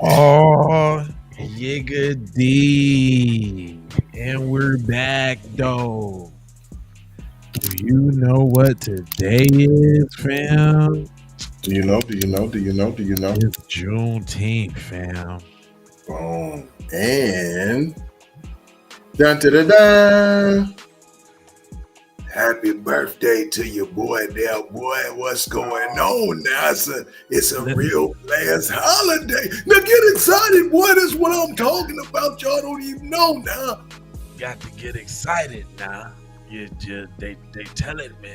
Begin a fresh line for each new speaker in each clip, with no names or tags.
Oh, yiggity. And we're back, though. Do you know what today is, fam?
Do you know? Do you know? Do you know? Do you know?
It's Juneteenth, fam.
Boom. And dun da da da. Happy birthday to your boy there, boy. What's going on now? It's a real blast holiday. Now get excited, boy. That's what I'm talking about. Y'all don't even know now.
Got to get excited now. They telling me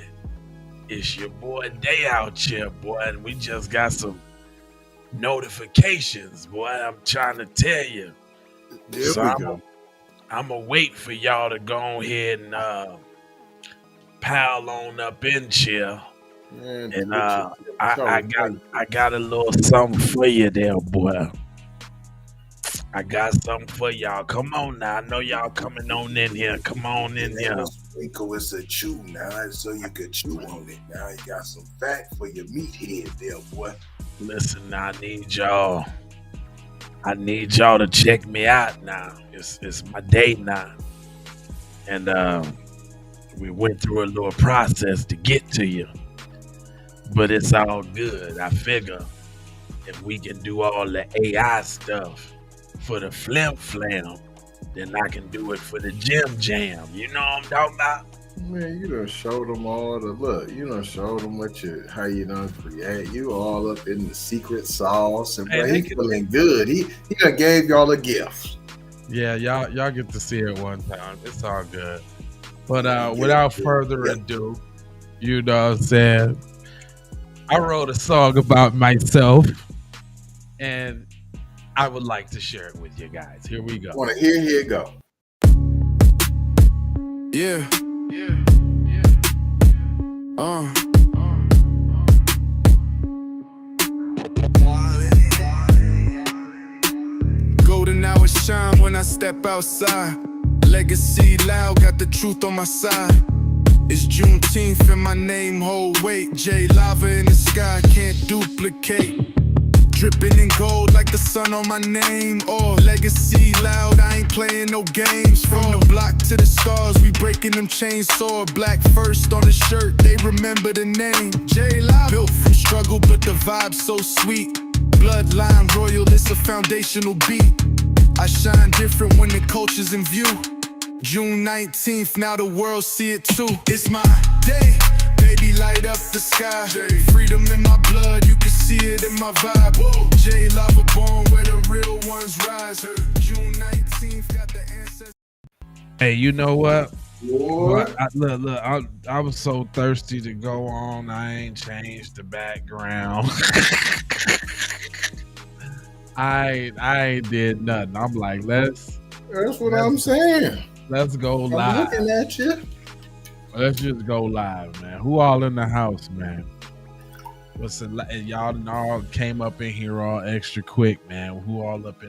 it's your boy Day out here, boy, and we just got some notifications, boy. I'm trying to tell you.
There we go.
I'm gonna wait for y'all to go ahead and pile on up in here.
Man,
and I got a little something for you there, boy. I got something for y'all. Come on now. I know y'all coming on in here. Come on in here.
Sprinkle is a chew now, so you could chew on it. Now you got some fat for your meathead there, boy.
Listen, I need y'all to check me out now. It's my day now. And we went through a little process to get to you. But it's all good. I figure if we can do all the AI stuff for the flim flam, then I can do it for the Jim Jam. You know what I'm talking about?
Man, you done showed them all the look. You done showed them how you done create. You all up in the secret sauce, and boy, he feeling good. He done gave y'all a gift.
Yeah, y'all get to see it one time. It's all good. But without further ado, you know what I'm saying? I wrote a song about myself, and I would like to share it with you guys. Here we go.
Want to hear? Here it go.
Yeah. Golden hours shine when I step outside. Legacy loud, got the truth on my side. It's Juneteenth and my name hold weight. J lava in the sky, can't duplicate. Dripping in gold like the sun on my name. Oh, legacy loud, I ain't playing no games. From the block to the stars, we breaking them chainsaw. Black first on the shirt, they remember the name. J Lava, built from struggle, but the vibe so sweet. Bloodline royal, it's a foundational beat. I shine different when the culture's in view. June 19th, now the world see it too. It's my day. Baby, light up the sky. Freedom in my blood, you can see it in my vibe. J Lava born where the real ones rise. June 19th, got the ancestors.
Hey, you know what?
What?
I was so thirsty to go on. I ain't changed the background. I ain't did nothing. I'm like,
That's what I'm saying.
Let's go live.
I'm looking at you.
Let's just go live, man. Who all in the house, man? Y'all all came up in here all extra quick, man. Who all up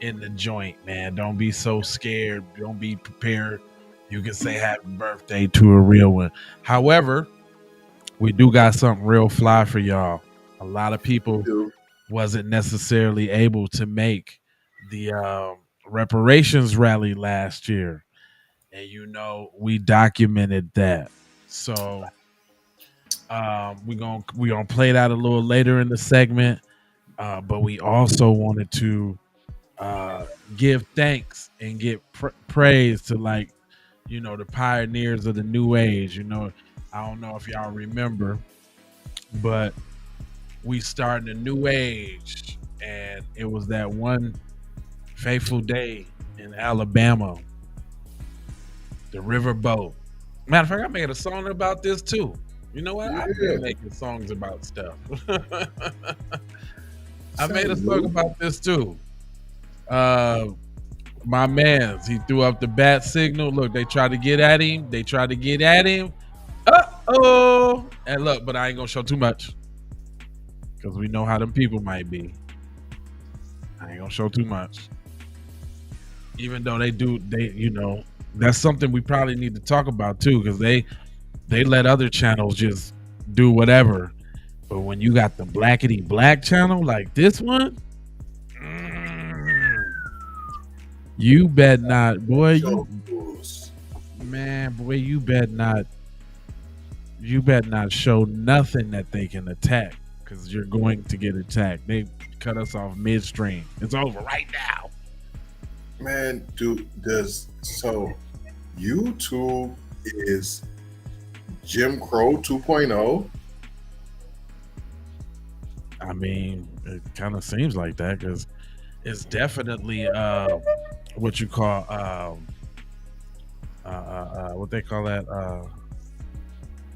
in the joint, man? Don't be so scared. Don't be prepared. You can say happy birthday to a real one. However, we do got something real fly for y'all. A lot of people wasn't necessarily able to make the reparations rally last year. And you know, we documented that. So we're gonna play that a little later in the segment. But we also wanted to give thanks and give praise to, like, you know, the pioneers of the new age. You know, I don't know if y'all remember, but we started a new age, and it was that one fateful day in Alabama, the riverboat. Matter of fact, I made a song about this too. You know what? I've been making songs about stuff. I made a song about this too. My man's, he threw up the bat signal. Look, they tried to get at him. Uh-oh. And look, but I ain't gonna show too much, because we know how them people might be. I ain't gonna show too much. Even though they, you know, that's something we probably need to talk about too, because they let other channels just do whatever. But when you got the blackety black channel like this one, you bet not, boy. Boy, you bet not. You bet not show nothing that they can attack, because you're going to get attacked. They cut us off midstream. It's over right now.
Man, so YouTube is Jim Crow 2.0?
I mean, it kind of seems like that, because it's definitely what you call what they call that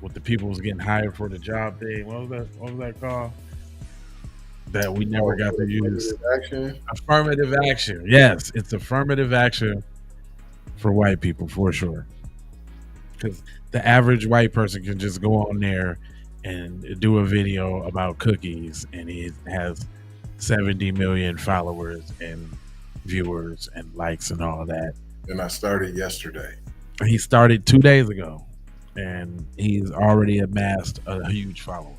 what the people was getting hired for the job thing. What was that called? That we never got to use. Affirmative action. Yes, it's affirmative action for white people for sure. Because the average white person can just go on there and do a video about cookies, and he has 70 million followers and viewers and likes and all that.
And I started yesterday.
He started 2 days ago, and he's already amassed a huge following.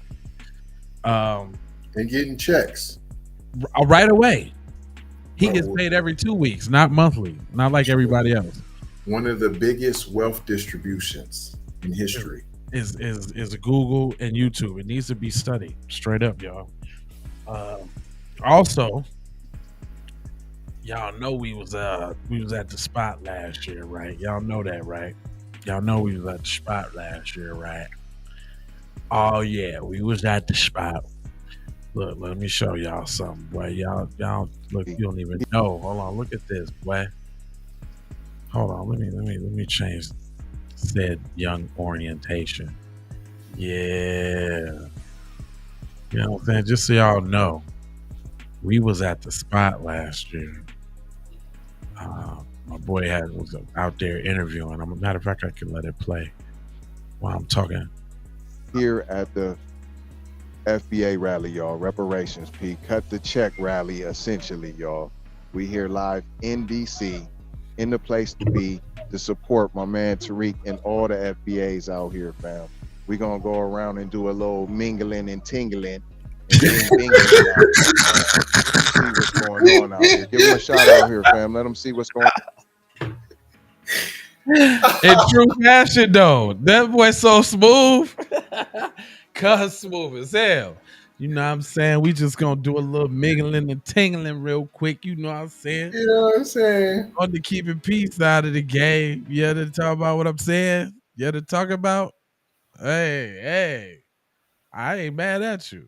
And getting checks
right away. He gets paid every 2 weeks, not monthly, not like everybody else.
One of the biggest wealth distributions in history
is Google and YouTube. It needs to be studied straight up, y'all. Also, y'all know we was at the spot last year, right? Y'all know that, right? Y'all know we was at the spot last year, right? Oh yeah, we was at the spot. Look, let me show y'all something, boy. Y'all look, you don't even know. Hold on, look at this, boy. Hold on, let me change said young orientation. Yeah. You know what I'm saying? Just so y'all know, we was at the spot last year. My boy was out there interviewing. I'm a matter of fact, I can let it play while I'm talking.
Here at the FBA rally, y'all, reparations, P, cut the check rally, essentially, y'all. We here live in DC, in the place to be, to support my man Tariq and all the FBAs out here, fam. We gonna go around and do a little mingling and tingling and then mingling out here, see what's going on out here. Give him a shout out here, fam. Let them see what's going on.
In true fashion, though, that boy so smooth. Cuz smooth as hell. You know what I'm saying? We just gonna do a little mingling and tingling real quick. You know what I'm saying?
You know what I'm saying?
On the keeping peace out of the game. You had to talk about what I'm saying? You had to talk about? Hey, I ain't mad at you.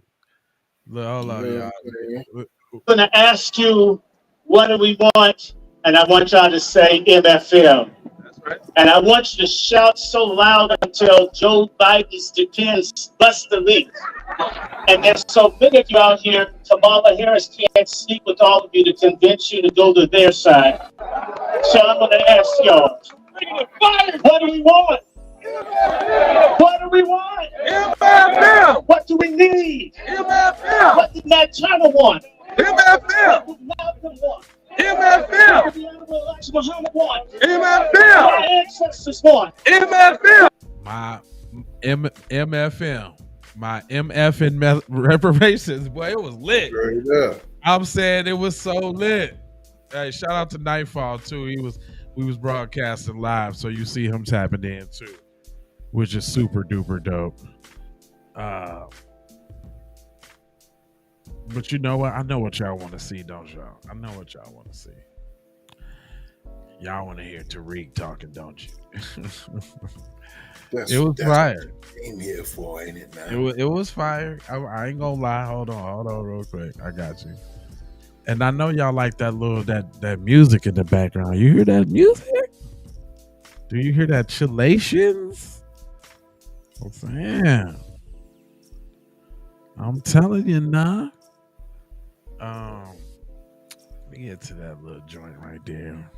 Look, hold on, y'all.
I'm gonna ask you, what do we want? And I want y'all to say MFM. And I want you to shout so loud until Joe Biden's depends bust the leak. And there's so many of you out here, Kamala Harris can't sleep with all of you to convince you to go to their side. So I'm going to ask y'all, what do we want? What do we want?
MFM.
What do we need?
MFM.
What did Nat Turner want?
MFM.
What did Malcolm want?
MFM.
What did Elijah Muhammad want?
MFM.
Our ancestors want?
MFM.
My MFM. My MF reparations, boy, it was lit. I'm saying it was so lit. Hey, shout out to Nightfall too. We was broadcasting live, so you see him tapping in too, which is super duper dope. But you know what? I know what y'all want to see, don't y'all? I know what y'all want to see. Y'all want to hear Tariq talking, don't you? It was fire.
Came here for, ain't it, man?
It was fire. I ain't gonna lie. Hold on, real quick. I got you. And I know y'all like that little that music in the background. You hear that music? Do you hear that chillations? I'm saying. I'm telling you now. Let me get to that little joint right there.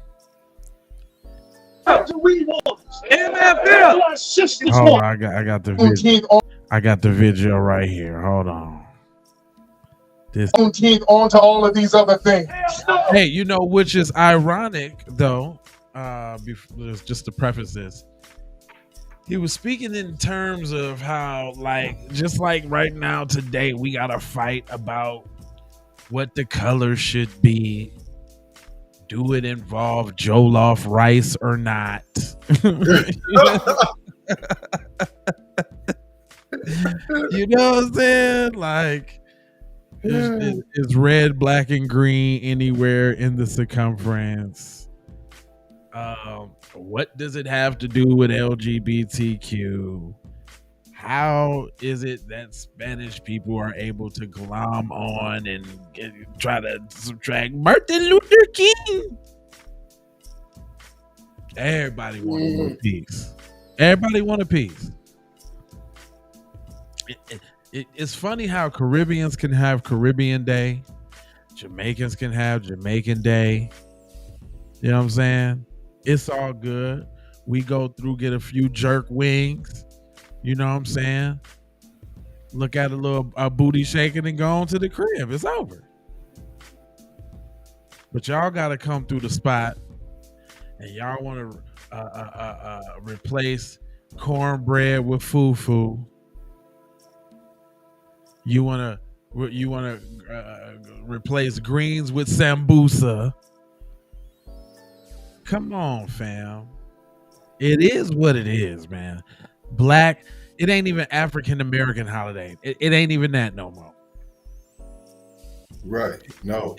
What do we want?
MFM.
Our sisters
Oh,
want?
I got the video. I got the video right here. Hold on. This
On to all of these other things.
Hey, you know, which is ironic though. Just to preface this, He was speaking in terms of how, like, just like right now today, we got to fight about what the color should be. Do it involve jollof rice or not? You know what I'm saying? Like, is red, black, and green anywhere in the circumference? What does it have to do with LGBTQ? How is it that Spanish people are able to glom on and try to subtract Martin Luther King? Everybody want a little piece. Everybody want a piece. It's funny how Caribbeans can have Caribbean Day. Jamaicans can have Jamaican Day. You know what I'm saying? It's all good. We go through, get a few jerk wings. You know what I'm saying? Look at a booty shaking and go on to the crib. It's over. But y'all got to come through the spot, and y'all want to replace cornbread with fufu. You want to replace greens with sambusa. Come on, fam. It is what it is, man. Black, it ain't even African American holiday. It ain't even that no more.
Right. No.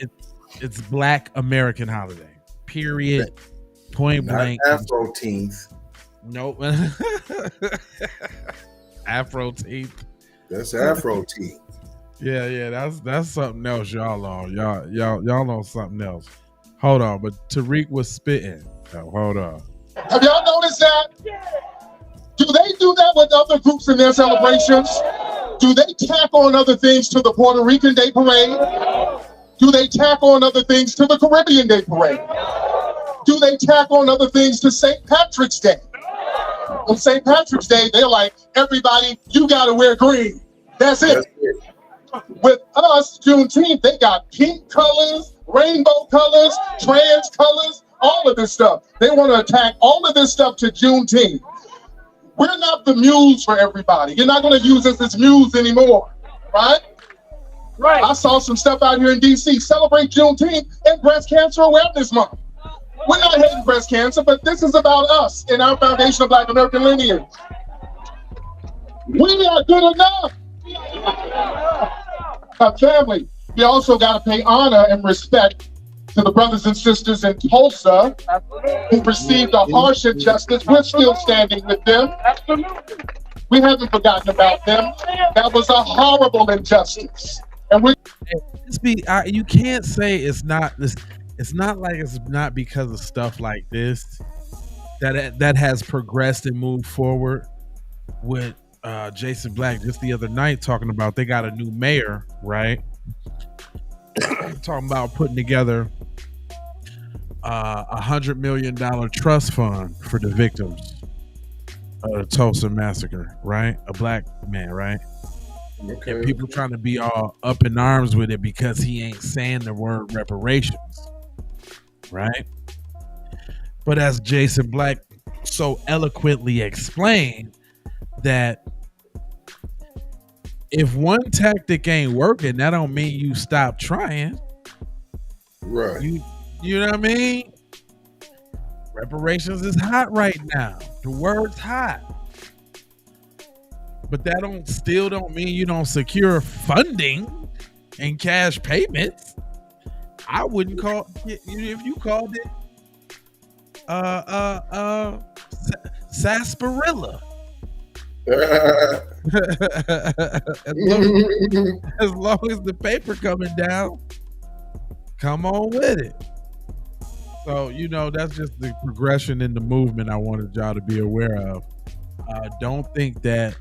It's Black American holiday. Period. Point
Not
blank.
Afro teeth.
Nope. Afro teeth.
That's Afro teeth.
Yeah, that's something else, y'all on. Y'all on something else. Hold on, but Tariq was spitting. Oh, hold on.
Have y'all noticed that? Do they do that with other groups in their celebrations? Do they tack on other things to the Puerto Rican Day Parade? Do they tack on other things to the Caribbean Day Parade? Do they tack on other things to St. Patrick's Day? On St. Patrick's Day, they're like, everybody, you gotta wear green. That's it. With us, Juneteenth, they got pink colors, rainbow colors, trans colors, all of this stuff. They want to attack all of this stuff to Juneteenth. We're not the muse for everybody. You're not going to use us as muse anymore, right? Right. I saw some stuff out here in D.C. Celebrate Juneteenth and Breast Cancer Awareness Month. We're not hating breast cancer, but this is about us and our foundation of Black American lineage. We are good enough. Our family, we also got to pay honor and respect to the brothers and sisters in Tulsa who received a harsh injustice. We're still standing with them. We haven't forgotten about them. That was a horrible injustice. And
you can't say it's not this. It's not like it's not because of stuff like this that has progressed and moved forward. With Jason Black just the other night talking about they got a new mayor, right? Talking about putting together $100 million trust fund for the victims of the Tulsa massacre, right? A black man, right? Okay. And people trying to be all up in arms with it because he ain't saying the word reparations, right? But as Jason Black so eloquently explained, that if one tactic ain't working, that don't mean you stop trying.
Right.
You know what I mean? Reparations is hot right now. The word's hot. But that still don't mean you don't secure funding and cash payments. I wouldn't call if you called it sarsaparilla. As long as the paper coming down, come on with it. So, that's just the progression in the movement I wanted y'all to be aware of. Don't think that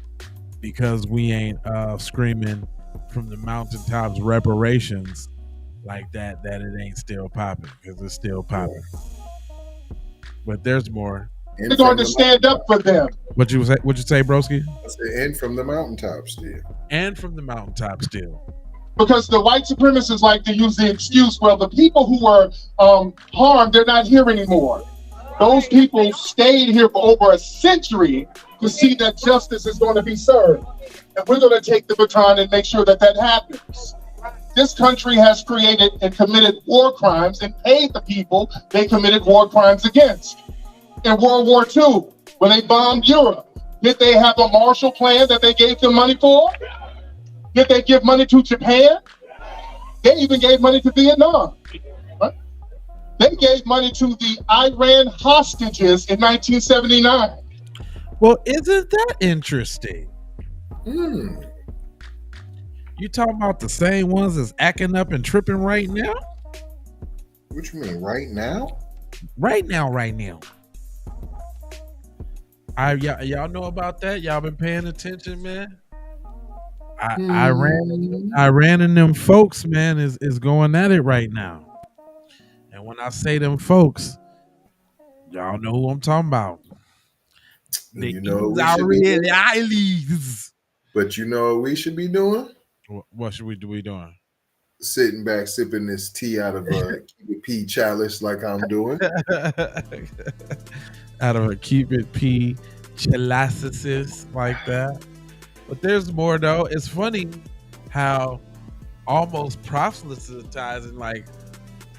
because we ain't screaming from the mountaintops reparations like that it ain't still popping, because it's still popping. But there's more.
We're going to stand up for them.
What'd you say, broski?
I said, and from the mountaintops still.
And from the mountaintops still.
Because the white supremacists like to use the excuse, well, the people who were harmed, they're not here anymore. Those people stayed here for over a century to see that justice is going to be served. And we're going to take the baton and make sure that that happens. This country has created and committed war crimes and paid the people they committed war crimes against. In World War II, when they bombed Europe, did they have a Marshall Plan that they gave them money for? Did they give money to Japan? They even gave money to Vietnam. Right? They gave money to the Iran hostages in 1979.
Well, isn't that interesting? You talking about the same ones that's acting up and tripping right now?
What you mean, right now?
Right now. Y'all know about that? Y'all been paying attention, man? Iran and them folks, man, is going at it right now. And when I say them folks, y'all know who I'm talking about. The Israelis.
But you know what we should be doing?
What should we be doing?
Sitting back, sipping this tea out of a Keep It P chalice like I'm doing.
Out of a Keep It P chalices like that. But there's more though. It's funny how almost proselytizing like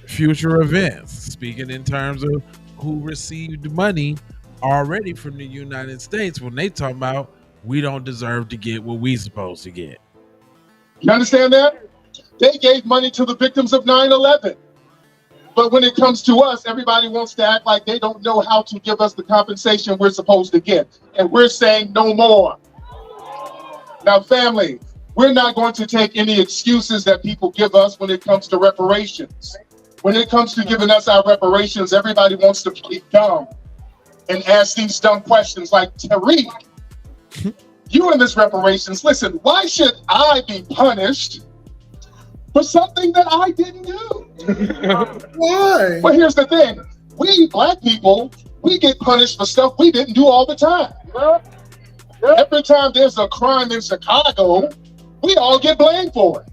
future events, speaking in terms of who received money already from the United States when they talk about we don't deserve to get what we supposed to get.
You understand that? They gave money to the victims of 9/11. But when it comes to us, everybody wants to act like they don't know how to give us the compensation we're supposed to get. And we're saying no more. Now, family, we're not going to take any excuses that people give us when it comes to reparations. When it comes to giving us our reparations, everybody wants to play dumb and ask these dumb questions like, Tariq, you in this reparations, listen, why should I be punished for something that I didn't do?
Why?
Well, here's the thing. We black people, we get punished for stuff we didn't do all the time. Every time there's a crime in Chicago, we all get blamed for it.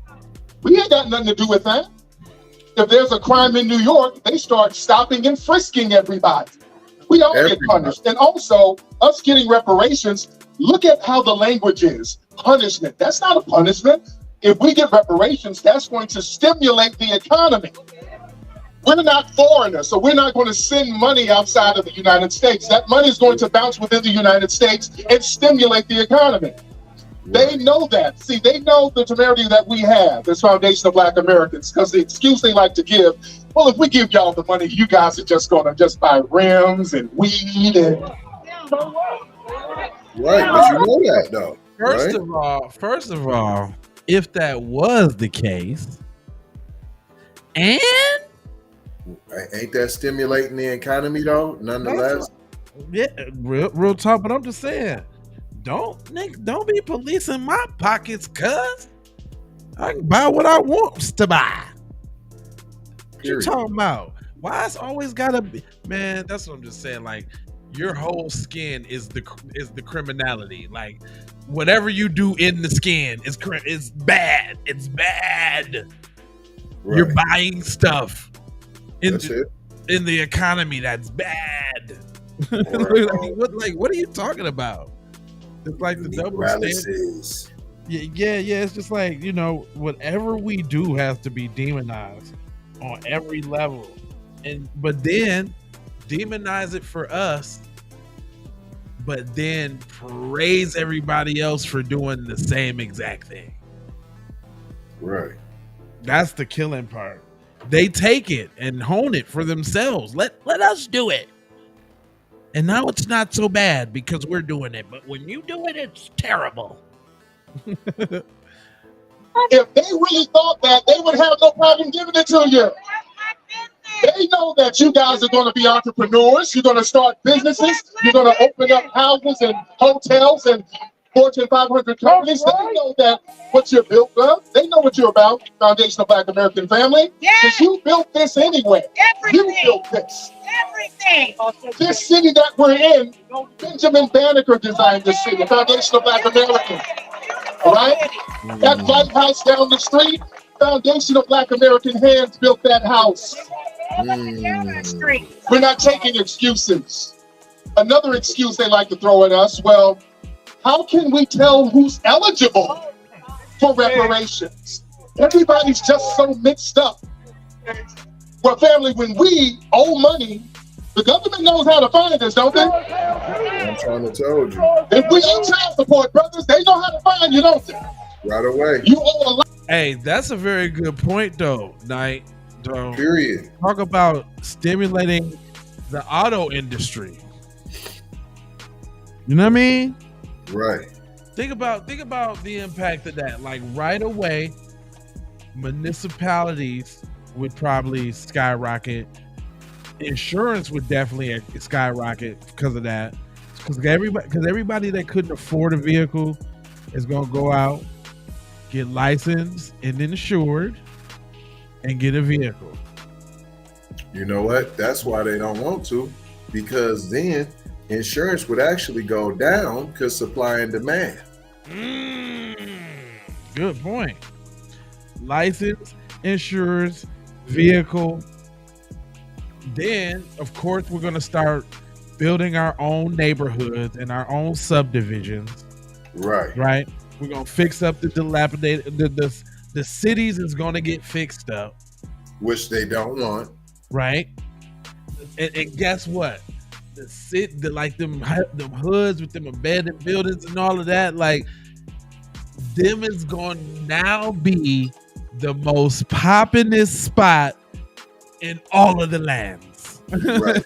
We ain't got nothing to do with that. If there's a crime in New York, they start stopping and frisking everybody. We all get punished. And also, us getting reparations, look at how the language is. Punishment. That's not a punishment. If we get reparations, that's going to stimulate the economy. We're not foreigners, so we're not going to send money outside of the United States. That money is going to bounce within the United States and stimulate the economy. They know that. See, they know the temerity that we have as Foundation of Black Americans, because the excuse they like to give, well, if we give y'all the money, you guys are just going to just buy rims and weed and...
Right, but you know that, though.
First of all, if that was the case, and
ain't that stimulating the economy though? Nonetheless,
yeah, real talk. But I'm just saying, don't be policing my pockets, cuz I can buy what I want to buy. What you talking about? Why it's always gotta be, man? That's what I'm just saying. Like, your whole skin is the criminality. Like, whatever you do in the skin is bad. It's bad. Right. You're buying stuff in the economy that's bad. Right. What are you talking about? It's like the double standard. Yeah. It's just like, whatever we do has to be demonized on every level, but then demonize it for us, but then praise everybody else for doing the same exact thing.
Right.
That's the killing part. They take it and hone it for themselves. Let us do it. And now it's not so bad because we're doing it. But when you do it, it's terrible.
If they really thought that, they would have no problem giving it to you. They know that you guys are going to be entrepreneurs. You're going to start businesses. You're going to open up houses and hotels and Fortune 500 companies. They know that what you're built of. They know what you're about, Foundation of Black American Family. Because you built this anyway. You built this.
Everything.
This city that we're in, Benjamin Banneker designed this city, Foundation of Black Americans. All right? That White House down the street, Foundation of Black American Hands built that house. We're not taking excuses. Another excuse they like to throw at us, well, how can we tell who's eligible for reparations? Everybody's just so mixed up. Well, family, when we owe money, the government knows how to find us, don't they?
I'm trying to tell you.
If we owe child support, brothers, they know how to find you, don't they?
Right away.
You owe a lot.
Hey, that's a very good point, though, Knight. Though,
Period.
talk about stimulating the auto industry. You know what I mean?
Right.
Think about the impact of that. Like right away, municipalities would probably skyrocket. Insurance would definitely skyrocket because of that. Because everybody that couldn't afford a vehicle is gonna go out, get licensed and insured, and get a vehicle.
You know what? That's why they don't want to, because then insurance would actually go down because supply and demand.
Good point. License, insurance, vehicle. Then, of course, we're going to start building our own neighborhoods and our own subdivisions.
Right.
Right? We're going to fix up the dilapidated. The cities is going to get fixed up.
Which they don't want.
Right? And guess what? Like them hoods with them abandoned buildings and all of that, like them is going to now be the most poppinest spot in all of the lands.
Right.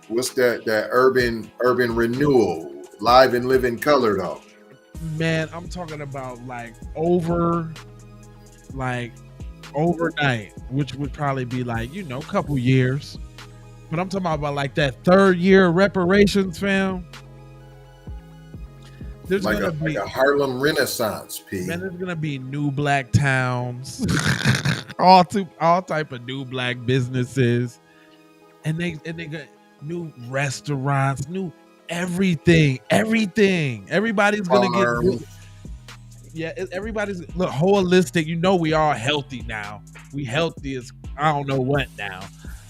What's that urban renewal, live and live in color though?
Man, I'm talking about like overnight, which would probably be like, a couple years. But I'm talking about like that third year reparations, fam. There's
like a Harlem Renaissance, P.
Man, there's gonna be new black towns, all type of new black businesses, and they got new restaurants, new everything. Everybody's gonna get. Yeah, everybody's look holistic. We all healthy now. We healthy as I don't know what now.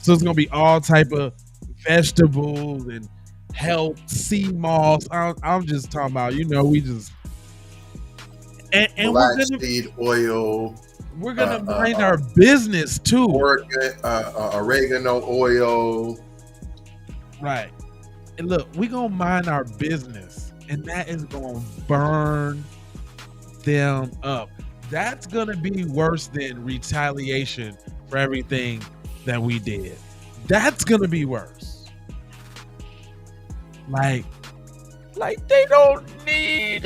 So it's gonna be all type of vegetables and health, sea moss. I'm just talking about, we just and
black seed oil.
We're gonna mind our business too.
Oregano oil.
Right. And look, we're gonna mind our business, and that is gonna burn them up. That's gonna be worse than retaliation for everything that we did. That's gonna be worse. Like they don't need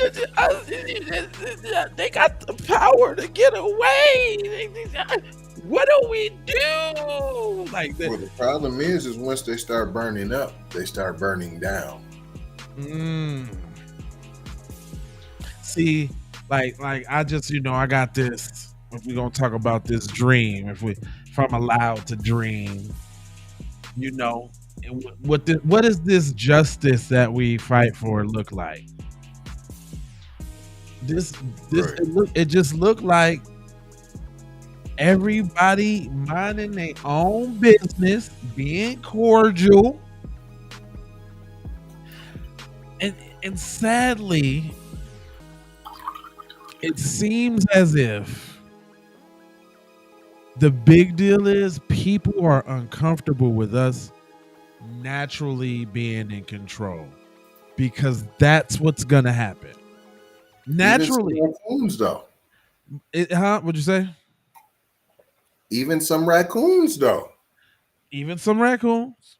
they got the power to get away. What do we do? Like
well, the problem is once they start burning up, they start burning down.
See, like I just I got this. If we're gonna talk about this dream, if I'm allowed to dream, and what is this justice that we fight for look like? This right. It just looked like everybody minding their own business, being cordial, and sadly, it seems as if the big deal is people are uncomfortable with us naturally being in control, because that's what's gonna happen naturally.
Even some raccoons, though.
What'd you say?
Even some raccoons, though.
Even some raccoons.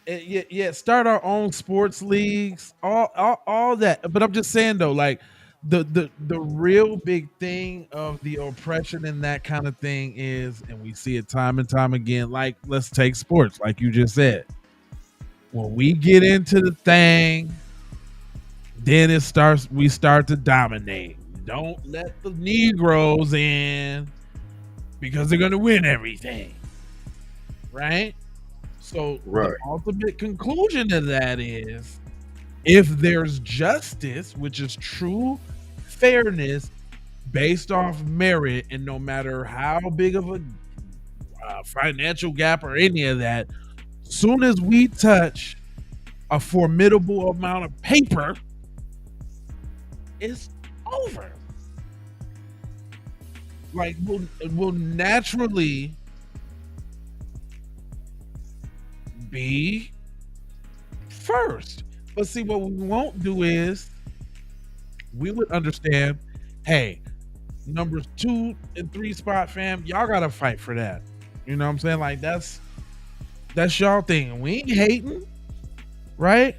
Yeah. Start our own sports leagues, all that. But I'm just saying though, like the real big thing of the oppression and that kind of thing is, and we see it time and time again, like let's take sports, like you just said. When we get into the thing, then we start to dominate. Don't let the Negroes in because they're gonna win everything. Right? So the ultimate conclusion to that is, if there's justice, which is true fairness based off merit, and no matter how big of a financial gap or any of that, Soon as we touch a formidable amount of paper, it's over. Like we'll naturally be first. But see, what we won't do is we would understand, hey, numbers 2 and 3 spot, fam, y'all gotta fight for that. You know what I'm saying? Like that's y'all thing. We ain't hating, right?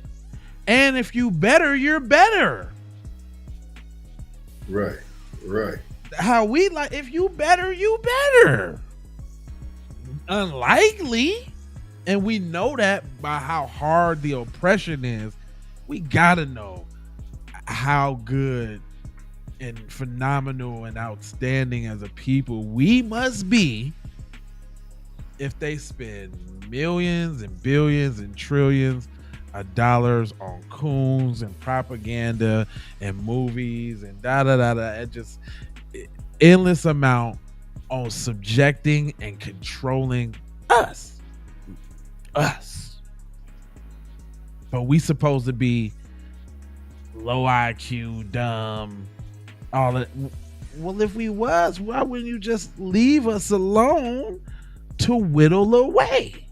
And if you better, you're better.
Right.
How we like, if you better, you better. Unlikely. And we know that by how hard the oppression is. We gotta know how good and phenomenal and outstanding as a people we must be if they spend millions and billions and trillions of dollars on coons and propaganda and movies and and just endless amount on subjecting and controlling us. But we supposed to be low IQ, dumb, all that. Well, if we was, why wouldn't you just leave us alone to whittle away?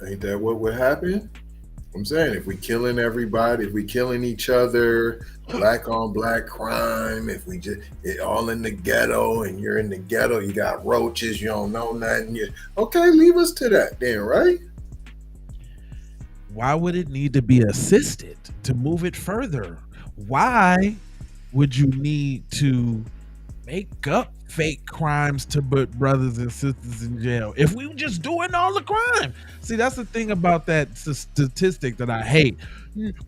Ain't that what would happen? I'm saying, if we killing everybody, if we killing each other, black on black crime, if we just all in the ghetto and you're in the ghetto, you got roaches, you don't know nothing. Okay, leave us to that then, right?
Why would it need to be assisted to move it further? Why would you need to make up fake crimes to put brothers and sisters in jail if we were just doing all the crime? See, that's the thing about that statistic that I hate.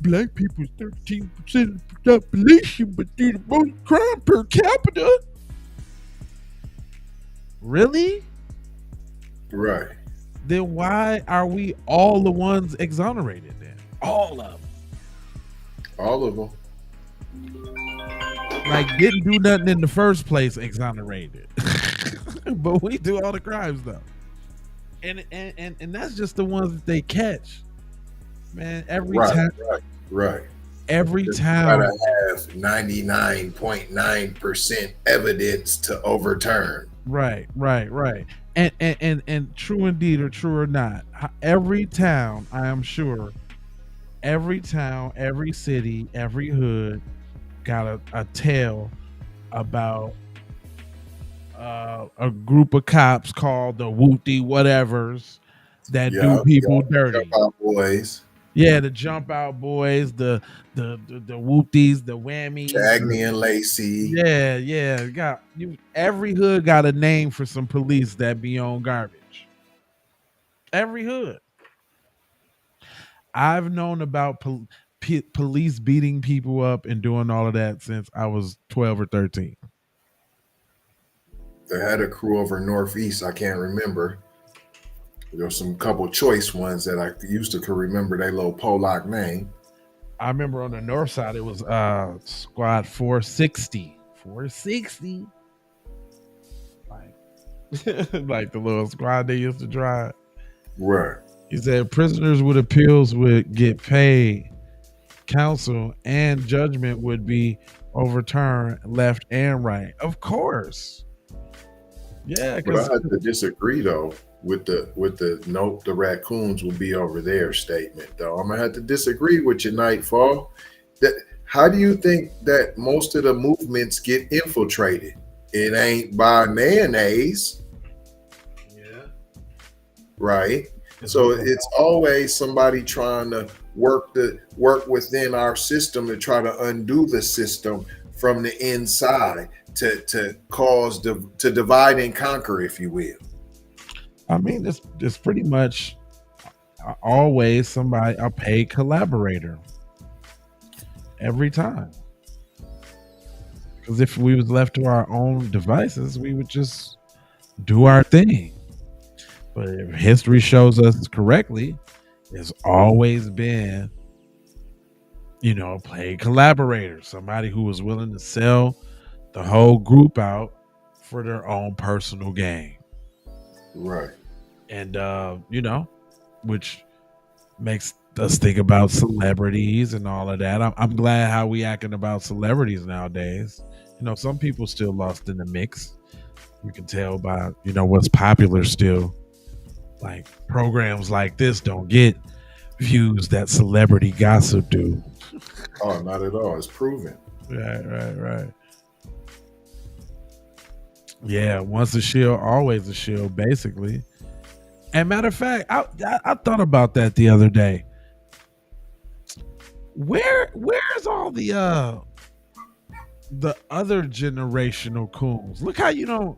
Black people is 13% of the population, but do the most crime per capita. Really?
Right.
Then why are we all the ones exonerated then? All of them.
All of them.
Like, didn't do nothing in the first place, exonerated. But we do all the crimes though. And that's just the ones that they catch. Man, every time.
Right.
Every
Just
time.
Try to have 99.9% evidence to overturn.
Right. And true indeed, or true or not, every town, I am sure, every town, every city, every hood got a tale about a group of cops called the Wooty whatevers that do people dirty.
Jump out boys.
Yeah, the jump out boys, the Wooties, the whammies,
Cagney and Lacey.
Yeah. Every hood got a name for some police that be on garbage. Every hood. I've known about police beating people up and doing all of that since I was 12 or 13.
They had a crew over Northeast. I can't remember. There were some couple choice ones that I used to remember their little Polak name.
I remember on the north side, it was Squad 460. 460. Like the little squad they used to drive.
Right.
He said prisoners with appeals would get paid. Counsel and judgment would be overturned left and right. Of course. Yeah.
But I had to disagree though with the nope, the raccoons will be over there statement though. I'm gonna have to disagree with you, Nightfall. How do you think that most of the movements get infiltrated? It ain't by mayonnaise.
Yeah.
Right. So it's always somebody trying to work within our system to try to undo the system from the inside to cause to divide and conquer, if you will.
I mean, it's pretty much always somebody, a paid collaborator. Every time. Because if we was left to our own devices, we would just do our thing. But if history shows us correctly, it's always been, a paid collaborator, somebody who was willing to sell the whole group out for their own personal gain.
Right.
And, which makes us think about celebrities and all of that. I'm glad how we acting about celebrities nowadays. Some people still lost in the mix. You can tell by what's popular still. Like programs like this don't get views that celebrity gossip do.
Oh, not at all. It's proven.
Right. Yeah, once a shield, always a shield, basically. And matter of fact, I thought about that the other day. Where's all the other generational coons? Look how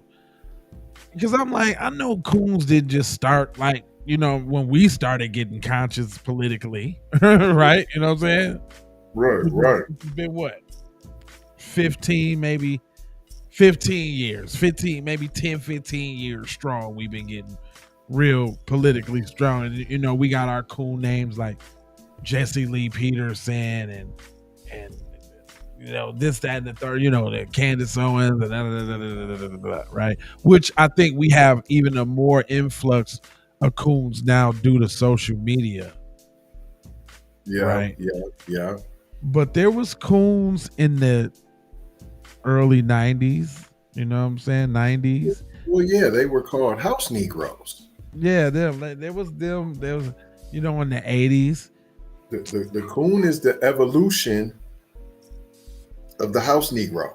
because I'm like, I know coons didn't just start like, when we started getting conscious politically, right? You know what I'm saying?
Right.
It's been what? 15, maybe 15 years, 15, maybe 10, 15 years strong. We've been getting real politically strong. And, we got our cool names like Jesse Lee Peterson and this, that, and the third, the Candace Owens, and right? Which I think we have even a more influx of coons now due to social media.
Yeah,
right?
Yeah.
But there was coons in the early 90s, you know what I'm saying? 90s.
Well, yeah, they were called house Negroes.
Yeah, there was in the 80s.
The coon is the evolution of the house Negro.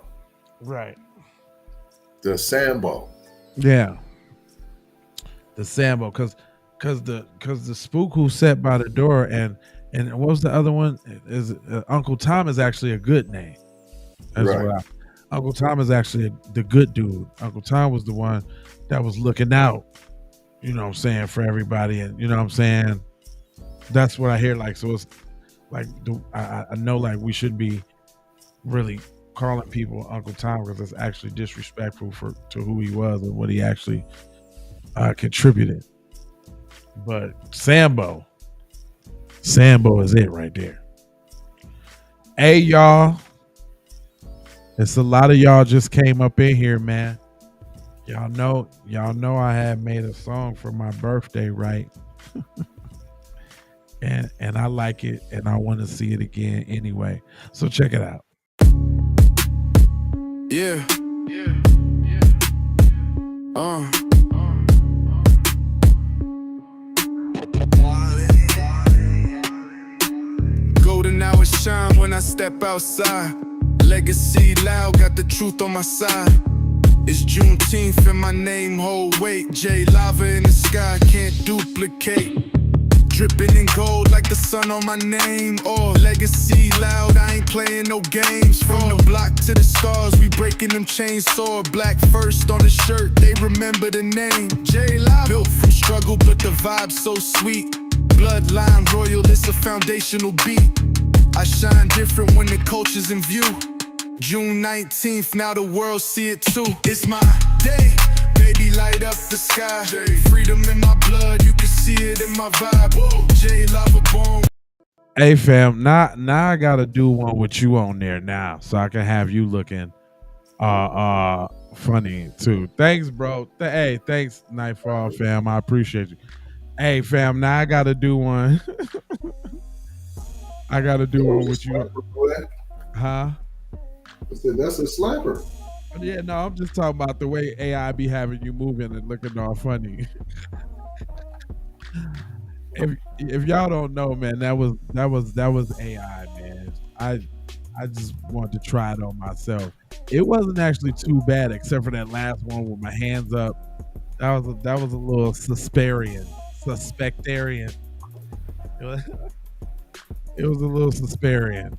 Right.
The Sambo.
Yeah. The Sambo, because the spook who sat by the door and what was the other one? Is Uncle Tom is actually a good name. That's right. Uncle Tom is actually the good dude. Uncle Tom was the one that was looking out, you know what I'm saying, for everybody. And you know what I'm saying? That's what I hear. Like, so it's like, I know like we should be really calling people Uncle Tom because it's actually disrespectful to who he was and what he actually contributed. But Sambo is it right there. Hey, y'all. It's a lot of y'all just came up in here, man. Y'all know I had made a song for my birthday, right? and I like it and I want to see it again anyway. So check it out.
Yeah. Golden hours shine when I step outside. Legacy loud, got the truth on my side. It's Juneteenth and my name hold weight. J lava in the sky, can't duplicate. Dripping in gold like the sun on my name. Oh, legacy loud, I ain't playing no games. From the block to the stars, we breaking them chains. Sword black first on the shirt, they remember the name. J lava, built from struggle, but the vibe so sweet. Bloodline royal, it's a foundational beat. I shine different when the culture's in view. June 19th, now the world see it too. It's my day, baby, light up the sky. Freedom in my blood, you can see it in my vibe. Whoa. J lava born.
Hey fam, now I gotta do one with you on there now, so I can have you looking funny too. Thanks, bro. Hey, thanks, Nightfall fam. I appreciate you. Hey fam, now I gotta do one. I gotta do one with you. Huh?
I said that's a slapper.
Yeah, no, I'm just talking about the way AI be having you moving and looking all funny. If y'all don't know, man, that was AI, man. I just wanted to try it on myself. It wasn't actually too bad, except for that last one with my hands up. That was a little suspectarian. It was a little suspectarian.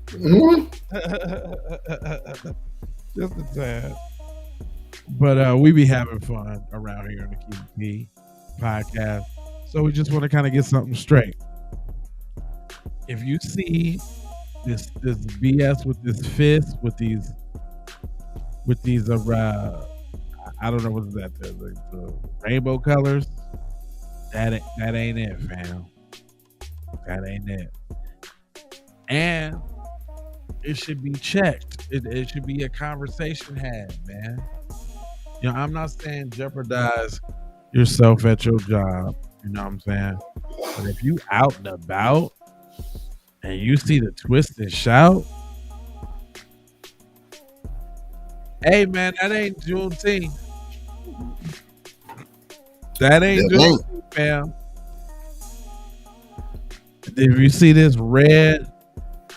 Mm-hmm.
Just a tad. But we be having fun around here in the QP podcast. So we just want to kind of get something straight. If you see this BS with this fist, with these I don't know what is that, the rainbow colors, that ain't it, fam. That ain't it. And it should be checked. It should be a conversation had, man. I'm not saying jeopardize yourself at your job You know what I'm saying? But if you out and about and you see the twist and shout, hey man, that ain't Juneteenth. That ain't
That ain't.
Juneteenth, fam. If you see this red,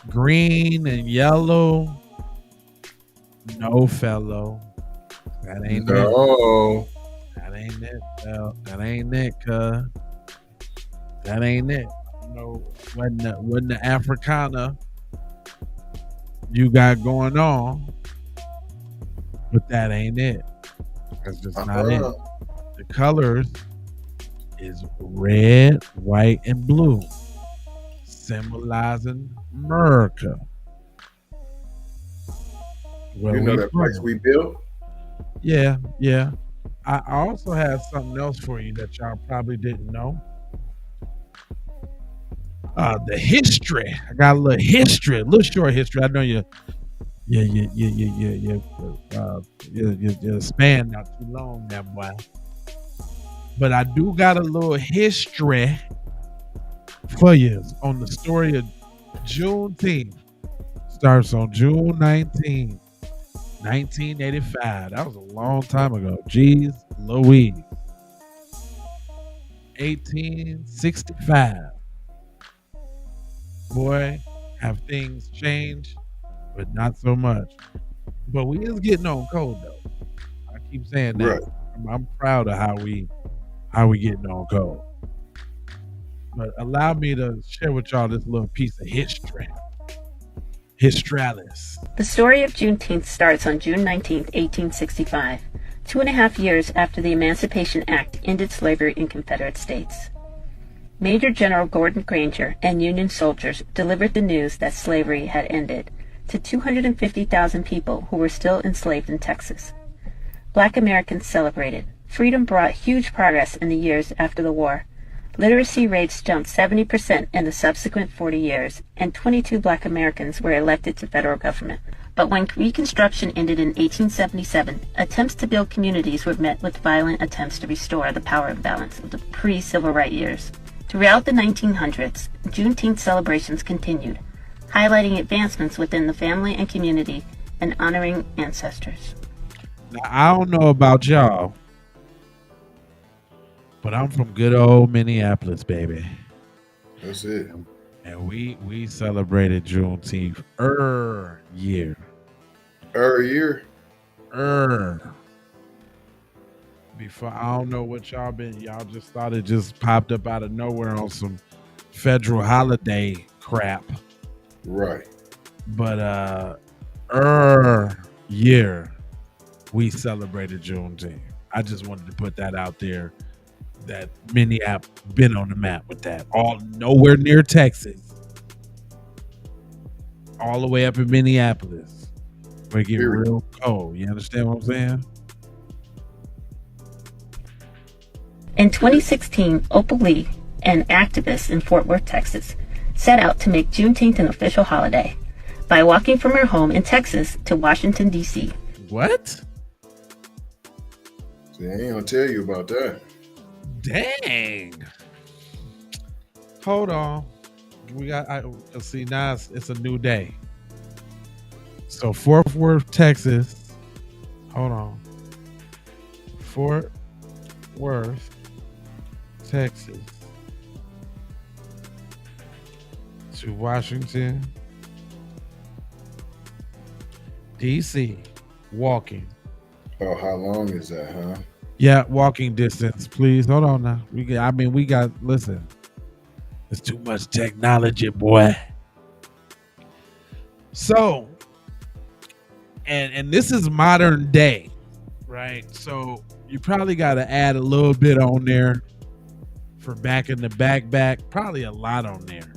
green, and yellow, no fellow. That ain't it.
No.
That ain't it, fell. That ain't it, cuz. That ain't it. No, wasn't the Africana you got going on, but that ain't it. That's just not it. The colors is red, white, and blue, symbolizing America. Where
You know
we
that place
from.
we built?
Yeah, yeah. I also have something else for you that y'all probably didn't know. The history. I got a little history, a little short history. I know your span not too long, that boy. But I do got a little history for you on the story of Juneteenth. Starts on June 19, 1985. That was a long time ago. Jeez Louise. 1865. Boy, have things changed, but not so much. But we is getting on code though. I keep saying that.
Right.
I'm proud of how we getting on code. But allow me to share with y'all this little piece of history. Histralis.
The story of Juneteenth starts on June 19, 1865, 2.5 years after the Emancipation Act ended slavery in Confederate States. Major General Gordon Granger and Union soldiers delivered the news that slavery had ended to 250,000 people who were still enslaved in Texas. Black Americans celebrated. Freedom brought huge progress in the years after the war. Literacy rates jumped 70% in the subsequent 40 years, and 22 Black Americans were elected to federal government. But when Reconstruction ended in 1877, attempts to build communities were met with violent attempts to restore the power imbalance of the pre-civil rights years. Throughout the 1900s, Juneteenth celebrations continued, highlighting advancements within the family and community and honoring ancestors.
Now, I don't know about y'all, but I'm from good old Minneapolis, baby.
That's it.
And we celebrated Juneteenth year.
Year.
Before, I don't know what y'all just thought it just popped up out of nowhere on some federal holiday crap.
Right.
But year we celebrated Juneteenth. I just wanted to put that out there, that Minneapolis been on the map with that. All nowhere near Texas. All the way up in Minneapolis. Where it get real cold. You understand what I'm saying?
In 2016, Opal Lee, an activist in Fort Worth, Texas, set out to make Juneteenth an official holiday by walking from her home in Texas to Washington, D.C.
What?
See, I ain't gonna tell you about that.
Dang. Hold on. See, now it's a new day. So Fort Worth, Texas. Hold on. Fort Worth, Texas to Washington, D.C. walking.
Oh, how long is that, huh?
Yeah, walking distance, please. Hold on now. Listen. It's too much technology, boy. So, and this is modern day, right? So you probably got to add a little bit on there for back in the back, probably a lot on there.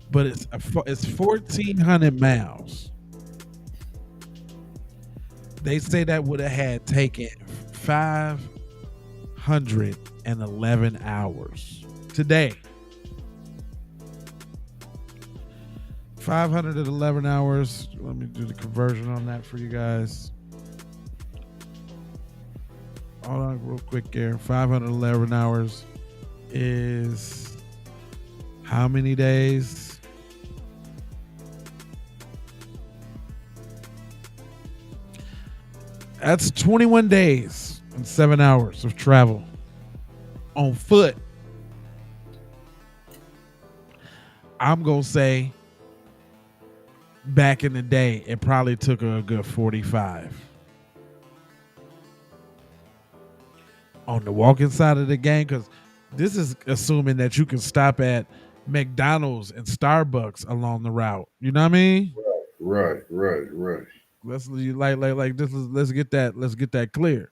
But it's 1,400 miles. They say that would have had taken 511 hours today. 511 hours. Let me do the conversion on that for you guys. hold on real quick here. 511 hours is how many days? That's 21 days and 7 hours of travel on foot. I'm going to say back in the day, it probably took her a good 45. On the walking side of the game, because this is assuming that you can stop at McDonald's and Starbucks along the route. You know what I mean?
Right.
Let's let's get that clear.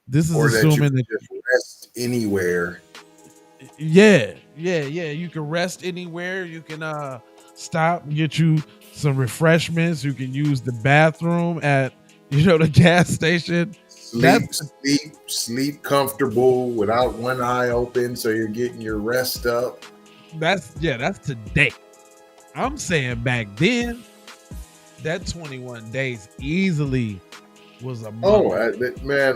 This is
Or that you
assuming
can
that
just rest anywhere.
yeah. You can rest anywhere. You can stop and get you some refreshments. You can use the bathroom at the gas station.
Sleep comfortable without one eye open, so you're getting your rest up.
That's today. I'm saying back then, that 21 days easily was a month.
Oh man,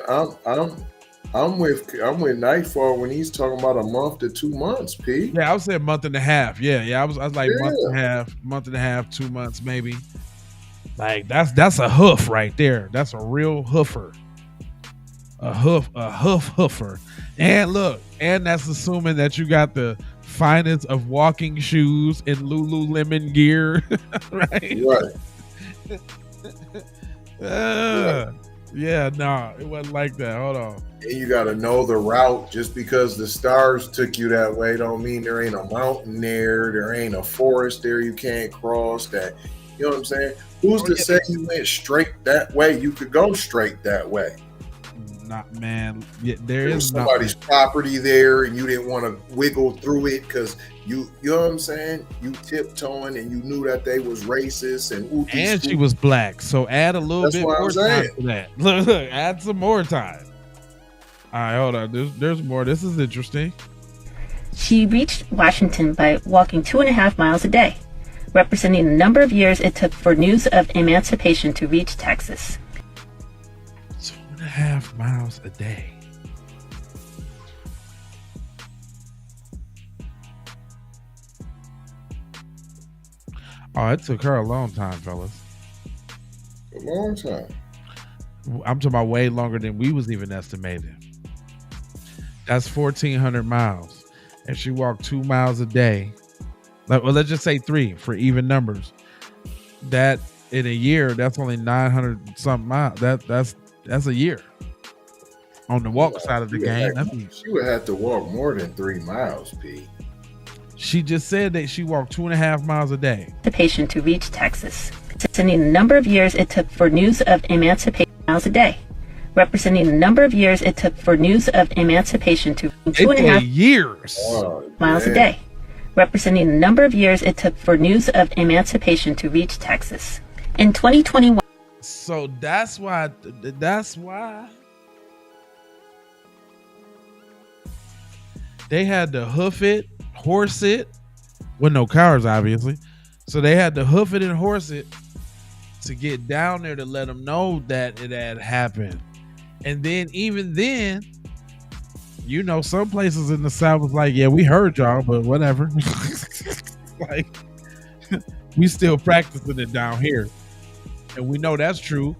I'm with Nightfall when he's talking about a month to 2 months, P.
Yeah, I would say a month and a half. Yeah. I was like month and a half, 2 months maybe. Like that's a hoof right there. That's a real hoofer. A hoofer. And look, and that's assuming that you got the finest of walking shoes and Lululemon gear, right?
Right.
Yeah, no, it wasn't like that. Hold on.
And you got to know the route. Just because the stars took you that way don't mean there ain't a mountain there ain't a forest there you can't cross. That, you know what I'm saying? Who's to say you went straight that way? You could go straight that way.
Not, man. Yeah, there is
somebody's property there, and you didn't want to wiggle through it because you know what I'm saying? You tiptoeing, and you knew that they was racist and
she was black. So add a little bit more time to that. Look, add some more time. All right, hold on. There's more. This is interesting.
She reached Washington by walking 2.5 miles a day, representing the number of years it took for news of emancipation to reach Texas.
2.5 miles a day. Oh, it took her a long time, fellas.
A long time.
I'm talking about way longer than we was even estimating. That's 1,400 miles. And she walked 2 miles a day. Well, let's just say 3 for even numbers. That in a year, that's only 900 something miles. That's a year. On the walk side of the game.
She would have to walk more than 3 miles, P.
She just said that she walked 2.5 miles a day.
Emancipation to reach Texas, representing the number of years it took for news of emancipation miles a day, representing the number of years it took for news of emancipation to 2.5
years
miles a day, representing the number of years it took for news of emancipation to reach Texas. In 2021.
So that's why they had to hoof it, horse it, with no cars, obviously. So they had to hoof it and horse it to get down there to let them know that it had happened. And then, even then, some places in the South was like, yeah, we heard y'all, but whatever. Like, we still practicing it down here. And we know that's true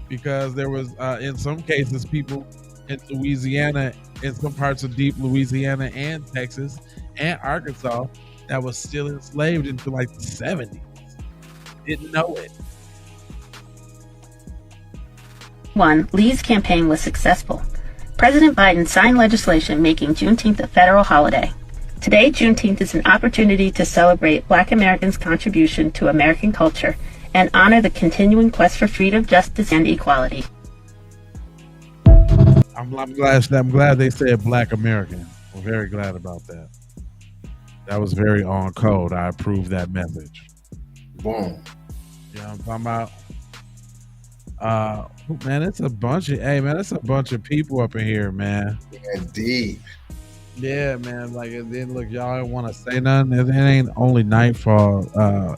because there was, in some cases, people in Louisiana, in some parts of deep Louisiana and Texas and Arkansas that was still enslaved until like the 70s. Didn't know it.
Lee's campaign was successful. President Biden signed legislation making Juneteenth a federal holiday. Today, Juneteenth is an opportunity to celebrate Black Americans' contribution to American culture and honor the continuing quest for freedom, justice, and equality.
I'm glad they said Black American. I'm very glad about that. That was very on code. I approve that message.
Boom.
You know what I'm talking about? Man, it's a bunch of people up in here, man.
Indeed.
Yeah, man. Like, and then look, y'all don't want to say nothing. It ain't only Nightfall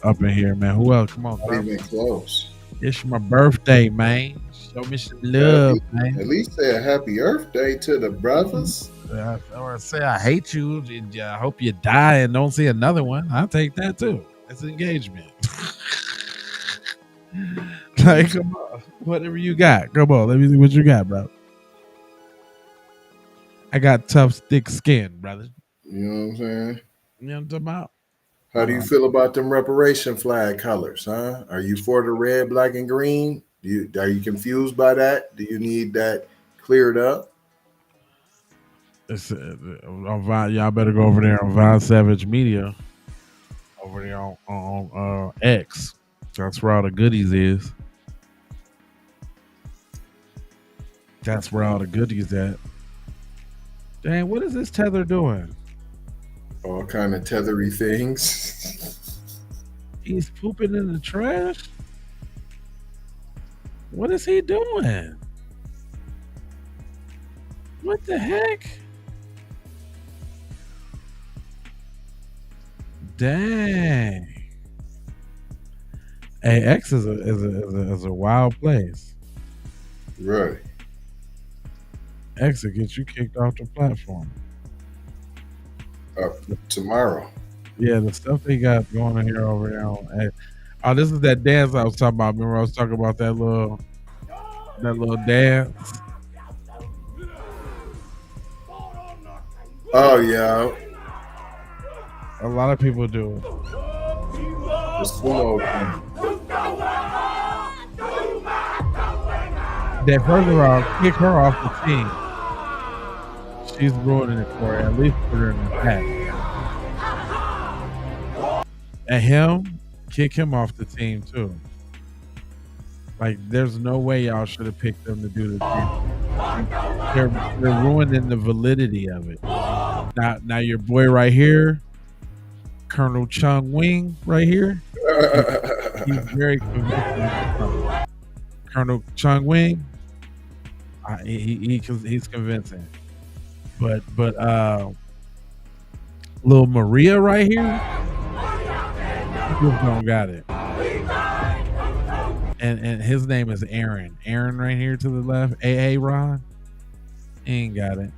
up in here, man. Who else? Come on,
not even close.
It's my birthday, man. Show me some love,
At
man.
least say a happy Earth Day to the brothers.
Or say I hate you. I hope you die and don't see another one. I'll take that too. That's engagement. Like, come on, whatever you got. Come on, let me see what you got, bro. I got tough, thick skin, brother.
You know what I'm saying?
You know what I'm talking about?
How do you feel about them reparation flag colors, huh? Are you for the red, black, and green? Are you confused by that? Do you need that cleared up?
It's, on Vine, y'all better go over there on Vine Savage Media. Over there on X. That's where all the goodies is. That's where all the goodies at. Dang, what is this tether doing?
All kind of tethery things.
He's pooping in the trash? What is he doing? What the heck? Dang. Hey, X is a wild place.
Right.
X will get you kicked off the platform.
Tomorrow.
Yeah, the stuff they got going on here over there on X. Oh, this is that dance I was talking about. Remember I was talking about that little dance?
Oh yeah.
A lot of people do it.
The sumo thing.
That first of all, kick her off the team. She's ruining it for her. At least put her in the pack. And him, kick him off the team too. Like, there's no way y'all should have picked them to do the team. They're ruining the validity of it. Now your boy right here, Colonel Chung Wing right here. He's very convincing. Colonel Chung Wing, he's convincing. But little Maria right here, he just don't got it. And his name is Aaron. Aaron right here to the left, AA Ron, he ain't got it.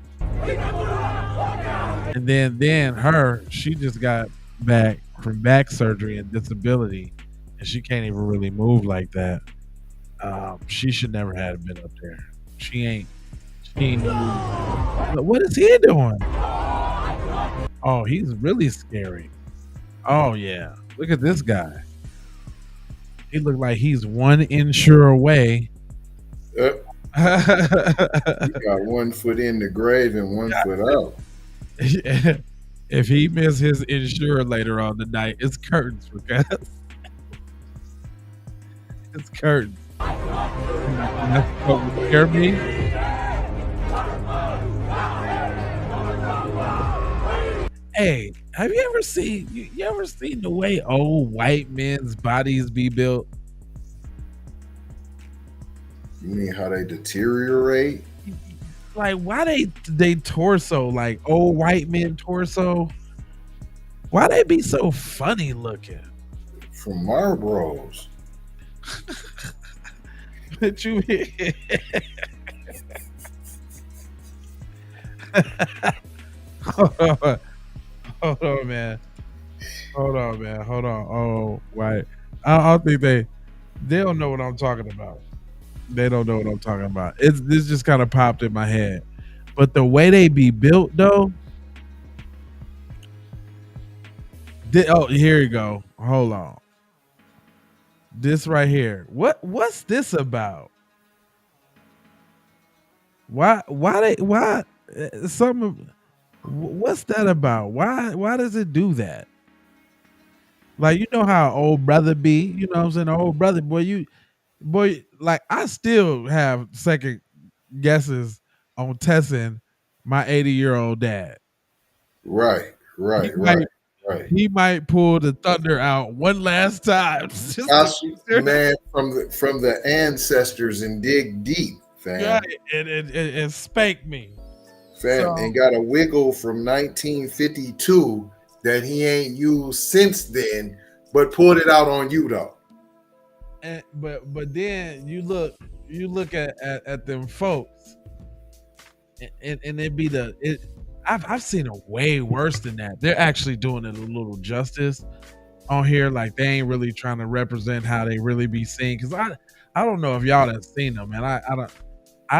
And then her, she just got back from back surgery and disability, and she can't even really move like that. She should never have been up there. She ain't what is he doing? Oh, he's really scary. Oh yeah, look at this guy. He looked like he's one inch away.
You got 1 foot in the grave and 1 foot out.
If he miss his insurer later on tonight, it's curtains for guys. It's curtains. That's what would scare me. Hey, have you ever seen the way old white men's bodies be built?
You mean how they deteriorate?
Like, why they torso, like old white men torso? Why they be so funny looking?
From Marlboros.
But you Hold on, man. Hold on. Oh, white. I don't think they don't know what I'm talking about. They don't know what I'm talking about. This just kind of popped in my head. But the way they be built though. Here you go. Hold on. This right here. What's this about? Why what's that about? Why does it do that? Like, you know how old brother be, you know what I'm saying? Old brother, boy, like, I still have second guesses on testing my 80-year-old dad.
Right.
He might pull the thunder out one last time.
Man, from the ancestors and dig deep, fam.
Right, and spank me.
Fam, and got a wiggle from 1952 that he ain't used since then, but pulled it out on you though.
But then you look you look at them folks, and it be I've seen it way worse than that. They're actually doing it a little justice on here. Like they ain't really trying to represent how they really be seen. Cause I don't know if y'all done seen them, man. I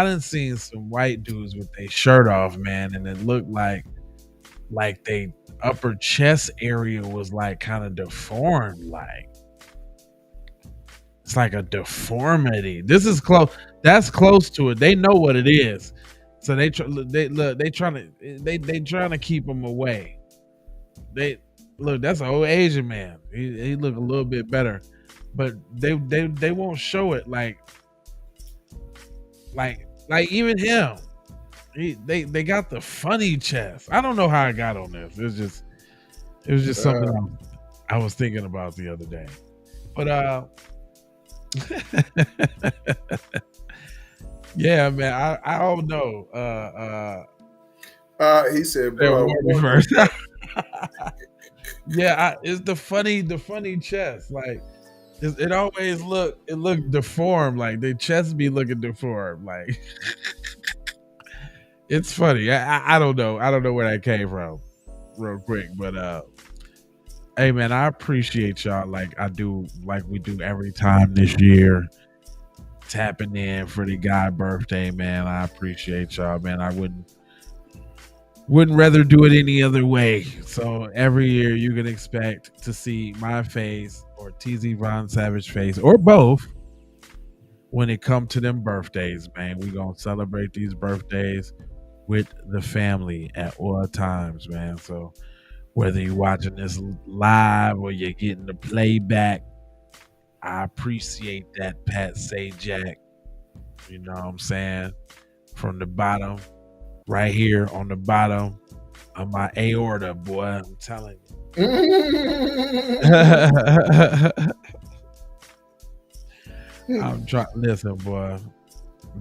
done seen some white dudes with their shirt off, man, and it looked like they upper chest area was like kind of deformed. Like it's like a deformity. This is close. That's close to it. They know what it is. So they trying to keep them away. They look. That's an old Asian man. He look a little bit better, but they won't show it like even him. They got the funny chest. I don't know how I got on this. It was just something I was thinking about the other day. But yeah, man, I don't know.
He said, bro,
first. Yeah, it's the funny chest. Like it always look deformed. Like the chest be looking deformed. Like it's funny. I don't know. I don't know where that came from, real quick. But hey, man, I appreciate y'all. Like we do every time this year. Tapping in for the guy birthday, man. I appreciate y'all, man. I wouldn't rather do it any other way. So every year you can expect to see my face or TZ Von Savage face or both when it comes to them birthdays, man. We gonna celebrate these birthdays with the family at all times, man. So whether you're watching this live or you're getting the playback, I appreciate that, Pat Sajak. You know what I'm saying? From the bottom, right here on the bottom of my aorta, boy. I'm telling you. I'm trying. Listen, boy.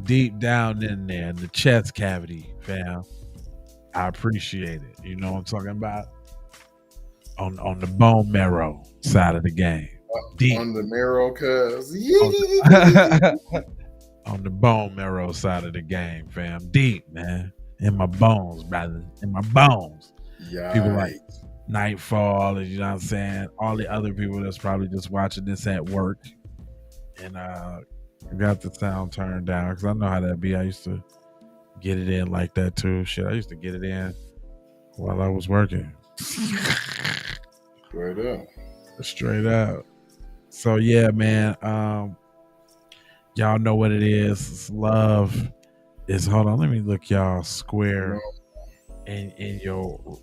Deep down in there, in the chest cavity, fam. I appreciate it. You know what I'm talking about? On the bone marrow side of the game. Deep.
On the marrow, cuz.
On the bone marrow side of the game, fam. Deep, man. In my bones, brother. In my bones.
Yikes.
People like Nightfall, you know what I'm saying? All the other people that's probably just watching this at work. And got the sound turned down because I know how that be. I used to get it in like that too. Shit, I used to get it in while I was working.
Straight up.
Straight up. So yeah, man. Y'all know what it is. It's love. Is hold on, let me look y'all square in your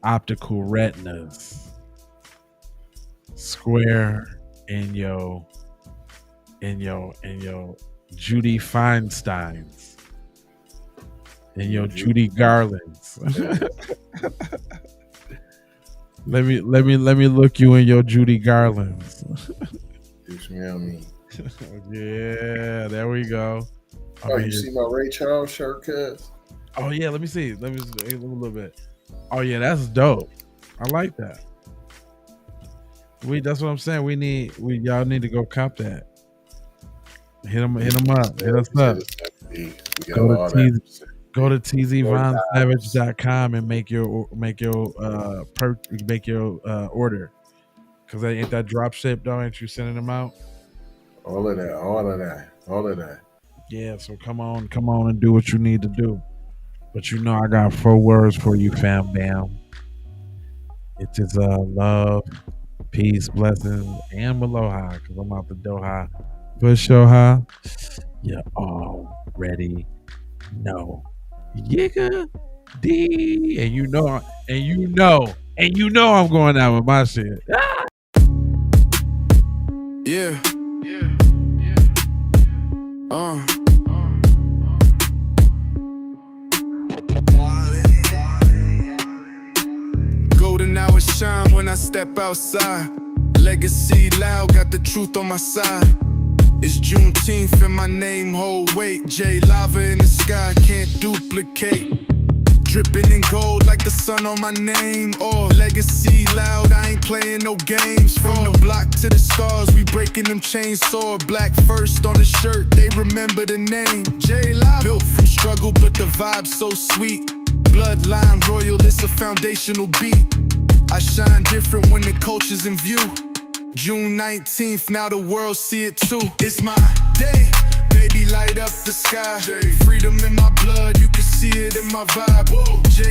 optical retinas. Square in your Judy Feinsteins. In your Judy Garlands. Let me look you in your Judy Garlands.
You smell me.
Yeah, there we go.
Oh, you see my Ray Charles shirt, cuz?
Oh yeah, let me see. Let me see a little bit. Oh yeah, that's dope. I like that. That's what I'm saying. Y'all need to go cop that. Hit them up. Hit us up. Go to tzvonsavage.com and make your order. Cause ain't that drop ship though? Ain't you sending them out?
All of that.
Yeah, so come on and do what you need to do. But you know I got 4 words for you, fam bam. It is love, peace, blessings, and aloha. Cause I'm out the Doha. For sure, you already know. Yiga D. And you know I'm going out with my shit.
Yeah. Golden hours shine when I step outside. Legacy loud, got the truth on my side. It's Juneteenth and my name hold weight. J lava in the sky, can't duplicate. Dripping in gold like the sun on my name. Or legacy loud, I ain't playing no games. From the block to the stars, we breaking them chainsaw. Black first on the shirt, they remember the name. J Live, built from struggle, but the vibe so sweet. Bloodline royal, it's a foundational beat. I shine different when the culture's in view. June 19th, now the world see it too. It's my day, baby, light up the sky. Freedom in my blood, you can see it in my vibe. Whoa, J